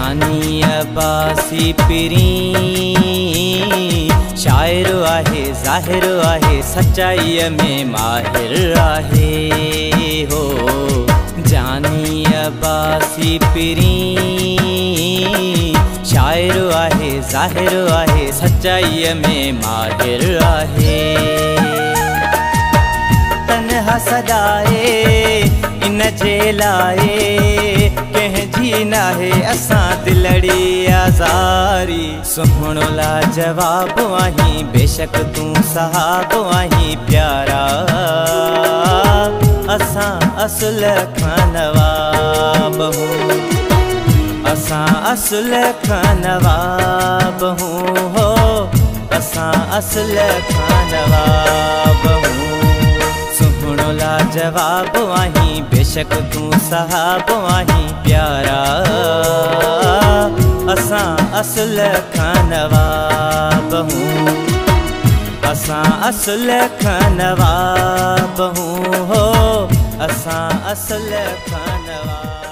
जानी अब्बासी पिरी शायर आहे ज़ाहिर आहे सच्चाई में माहिर आहे हो। जानी अब्बासी पिरी शायर आहे ज़ाहिर आहे सच्चाई में माहिर आहे। तन्हा सदाए इन जे लाए कंहिंजी नाहे असां दिलड़ी आज़ारी। सुहिणो लाजवाब आहीं बेशक तूं सहाब आहीं प्यारा असां असुल खां नवाब हूं। असां असुल खां नवाब हूं हो असां असुल खां नवाब हूं। सुहिणो लाजवाब आहीं बेशक तूं सहाब आहीं प्यारा असां असुल खां नवाब हूं। असां असुल खां नवाब हूं हो असां असुल खां नवाब।